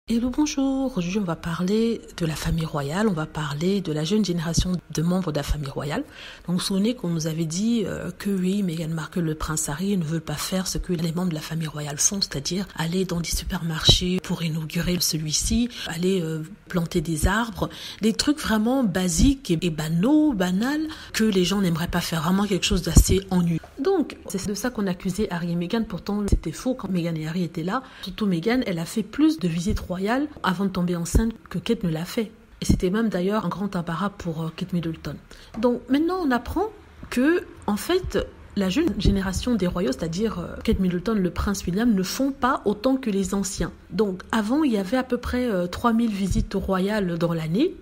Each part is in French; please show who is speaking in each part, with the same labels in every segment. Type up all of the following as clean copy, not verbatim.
Speaker 1: Hello, bonjour. Aujourd'hui, on va parler de la famille royale. On va parler de la jeune génération de membres de la famille royale. Donc, vous vous souvenez qu'on nous avait dit que oui, Meghan Markle, le prince Harry, ne veulent pas faire ce que les membres de la famille royale font, c'est-à-dire aller dans des supermarchés pour inaugurer celui-ci, aller planter des arbres, des trucs vraiment basiques et banals que les gens n'aimeraient pas faire. Vraiment quelque chose d'assez ennuyeux. Donc, c'est de ça qu'on accusait Harry et Meghan. Pourtant, c'était faux quand Meghan et Harry étaient là. Surtout Meghan, elle a fait plus de visites royales avant de tomber enceinte que Kate ne l'a fait. Et c'était même d'ailleurs un grand embarras pour Kate Middleton. Donc maintenant, on apprend que, en fait, la jeune génération des royaux, c'est-à-dire Kate Middleton, le prince William, ne font pas autant que les anciens. Donc avant, il y avait à peu près 3000 visites royales dans l'année.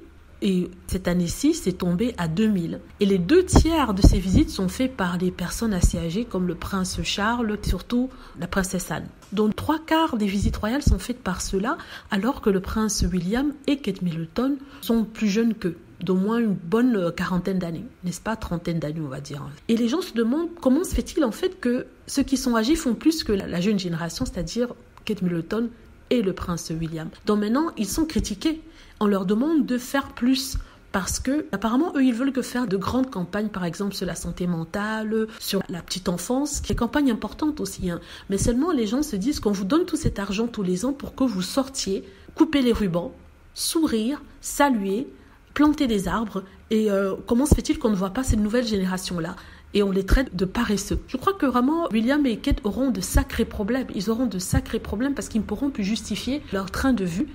Speaker 1: Et cette année-ci, c'est tombé à 2000. Et les 2/3 de ces visites sont faites par des personnes assez âgées, comme le prince Charles, et surtout la princesse Anne. Donc 3/4 des visites royales sont faites par ceux-là, alors que le prince William et Kate Middleton sont plus jeunes qu'eux, d'au moins une bonne quarantaine d'années, n'est-ce pas, trentaine d'années, on va dire. Et les gens se demandent comment se fait-il en fait que ceux qui sont âgés font plus que la jeune génération, c'est-à-dire Kate Middleton et le prince William. Donc maintenant, ils sont critiqués. On leur demande de faire plus parce que apparemment eux ils veulent que faire de grandes campagnes, par exemple sur la santé mentale, sur la petite enfance, qui est une campagne importante aussi. Mais seulement les gens se disent qu'on vous donne tout cet argent tous les ans pour que vous sortiez, couper les rubans, sourire, saluer, planter des arbres. Et comment se fait-il qu'on ne voit pas cette nouvelle génération-là ? Et on les traite de paresseux. Je crois que vraiment, William et Kate auront de sacrés problèmes. Ils auront de sacrés problèmes parce qu'ils ne pourront plus justifier leur train de vue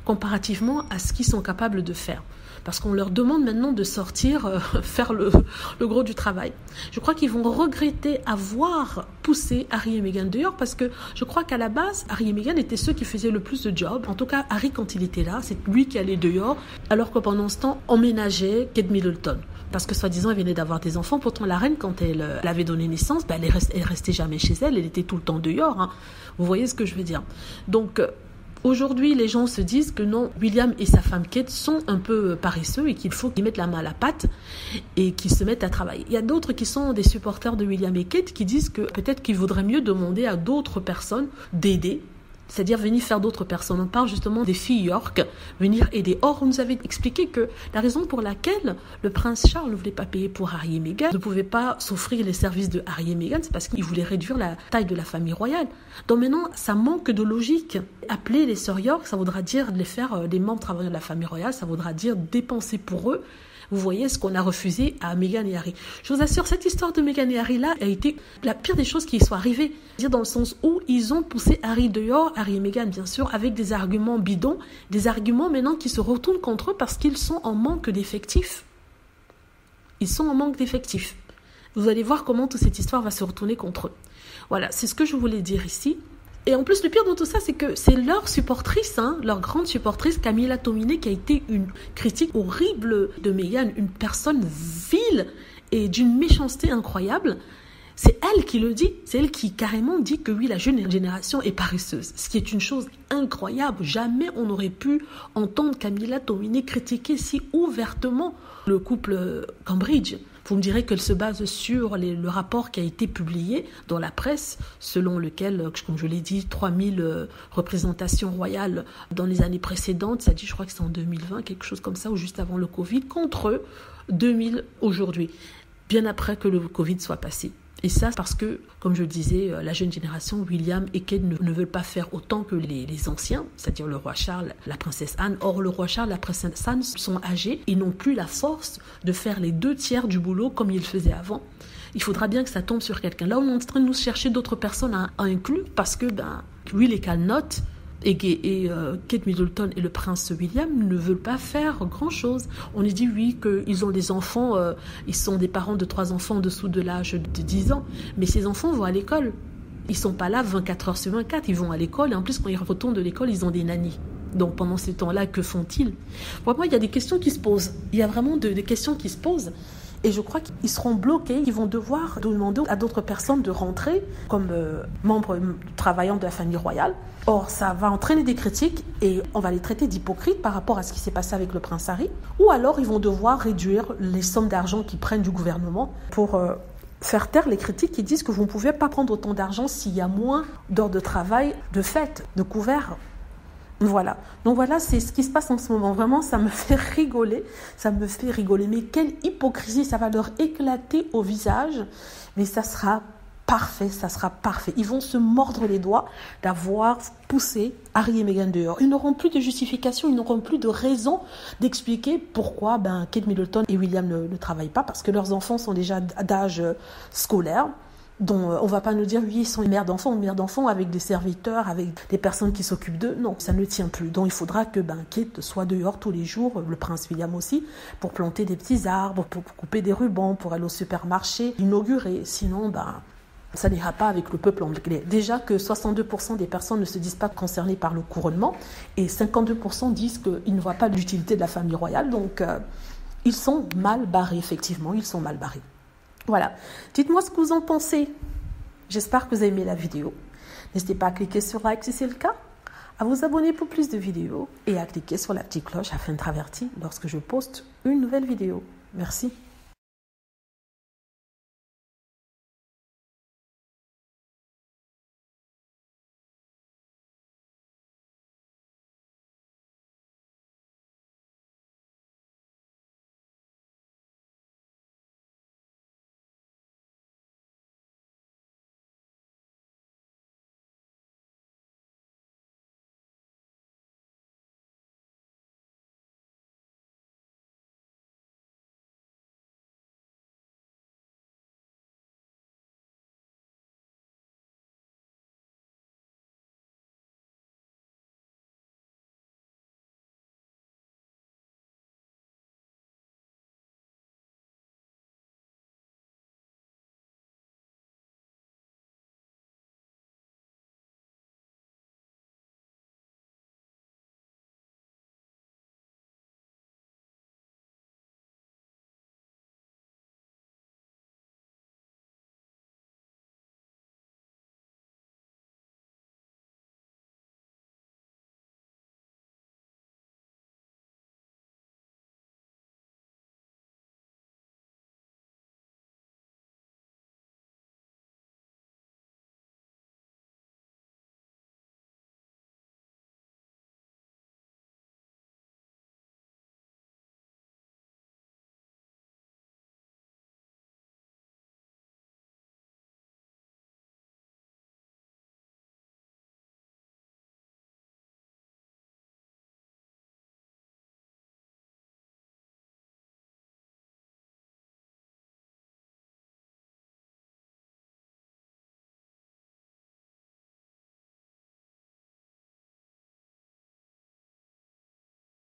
Speaker 1: comparativement à ce qu'ils sont capables de faire. Parce qu'on leur demande maintenant de sortir, faire le gros du travail. Je crois qu'ils vont regretter avoir poussé Harry et Meghan dehors parce que je crois qu'à la base, Harry et Meghan étaient ceux qui faisaient le plus de job. En tout cas, Harry, quand il était là, c'est lui qui allait dehors, alors que pendant ce temps, on ménageait Kate Middleton. Parce que soi-disant, elle venait d'avoir des enfants. Pourtant, la reine, quand elle avait donné naissance, elle restait jamais chez elle. Elle était tout le temps dehors. Vous voyez ce que je veux dire. Donc, aujourd'hui, les gens se disent que non, William et sa femme Kate sont un peu paresseux et qu'il faut qu'ils mettent la main à la pâte et qu'ils se mettent à travailler. Il y a d'autres qui sont des supporters de William et Kate qui disent que peut-être qu'il vaudrait mieux demander à d'autres personnes d'aider, c'est-à-dire venir faire d'autres personnes. On parle justement des filles York, venir aider. Or, on nous avait expliqué que la raison pour laquelle le prince Charles ne voulait pas payer pour Harry et Meghan, ne pouvait pas s'offrir les services de Harry et Meghan, c'est parce qu'il voulait réduire la taille de la famille royale. Donc maintenant, ça manque de logique. Appeler les sœurs York, ça voudra dire les faire des membres travaillant de la famille royale, ça voudra dire dépenser pour eux. Vous voyez ce qu'on a refusé à Meghan et Harry. Je vous assure, cette histoire de Meghan et Harry là a été la pire des choses qui soient arrivées. Dire dans le sens où ils ont poussé Harry dehors, Harry et Meghan bien sûr, avec des arguments bidons, des arguments maintenant qui se retournent contre eux parce qu'ils sont en manque d'effectifs. Ils sont en manque d'effectifs. Vous allez voir comment toute cette histoire va se retourner contre eux. Voilà, c'est ce que je voulais dire ici. Et en plus, le pire dans tout ça, c'est que c'est leur supportrice, leur grande supportrice, Camilla Tominey, qui a été une critique horrible de Meghan, une personne vile et d'une méchanceté incroyable. C'est elle qui le dit, c'est elle qui carrément dit que oui, la jeune génération est paresseuse, ce qui est une chose incroyable. Jamais on n'aurait pu entendre Camilla Tominey critiquer si ouvertement le couple Cambridge. Vous me direz qu'elle se base sur le rapport qui a été publié dans la presse, selon lequel, comme je l'ai dit, 3000 représentations royales dans les années précédentes, ça dit, je crois que c'est en 2020, quelque chose comme ça, ou juste avant le Covid, contre 2000 aujourd'hui, bien après que le Covid soit passé. Et ça, parce que, comme je le disais, la jeune génération, William et Kate ne veulent pas faire autant que les anciens, c'est-à-dire le roi Charles, la princesse Anne. Or, le roi Charles, la princesse Anne sont âgés et n'ont plus la force de faire les 2/3 du boulot comme ils le faisaient avant. Il faudra bien que ça tombe sur quelqu'un. Là, on est en train de nous chercher d'autres personnes à inclure parce que, Will et Calnott et Kate Middleton et le prince William ne veulent pas faire grand-chose. On lui dit oui qu'ils ont des enfants, ils sont des parents de 3 enfants en dessous de l'âge de 10 ans, mais ces enfants vont à l'école. Ils ne sont pas là 24 heures sur 24, ils vont à l'école et en plus quand ils retournent de l'école, ils ont des nannies. Donc pendant ces temps-là, que font-ils ? Vraiment, il y a des questions qui se posent. Il y a vraiment des questions qui se posent. Et je crois qu'ils seront bloqués, ils vont devoir demander à d'autres personnes de rentrer comme membres travaillant de la famille royale. Or, ça va entraîner des critiques et on va les traiter d'hypocrites par rapport à ce qui s'est passé avec le prince Harry. Ou alors, ils vont devoir réduire les sommes d'argent qu'ils prennent du gouvernement pour faire taire les critiques qui disent que vous ne pouvez pas prendre autant d'argent s'il y a moins d'heures de travail, de fêtes, de couverts. Voilà. Donc voilà, c'est ce qui se passe en ce moment. Vraiment, ça me fait rigoler. Ça me fait rigoler. Mais quelle hypocrisie, ça va leur éclater au visage. Mais ça sera parfait, ça sera parfait. Ils vont se mordre les doigts d'avoir poussé Harry et Meghan dehors. Ils n'auront plus de justification, ils n'auront plus de raison d'expliquer pourquoi Kate Middleton et William ne travaillent pas, parce que leurs enfants sont déjà d'âge scolaire. Donc, on ne va pas nous dire, oui, ils sont une mère d'enfants avec des serviteurs, avec des personnes qui s'occupent d'eux. Non, ça ne tient plus. Donc, il faudra que Kate soit dehors tous les jours, le prince William aussi, pour planter des petits arbres, pour couper des rubans, pour aller au supermarché, inaugurer. Sinon, ça n'ira pas avec le peuple anglais. Déjà que 62% des personnes ne se disent pas concernées par le couronnement et 52% disent qu'ils ne voient pas l'utilité de la famille royale. Donc, ils sont mal barrés, effectivement, ils sont mal barrés. Voilà, dites-moi ce que vous en pensez. J'espère que vous avez aimé la vidéo. N'hésitez pas à cliquer sur like si c'est le cas, à vous abonner pour plus de vidéos et à cliquer sur la petite cloche afin d'être averti lorsque je poste une nouvelle vidéo. Merci.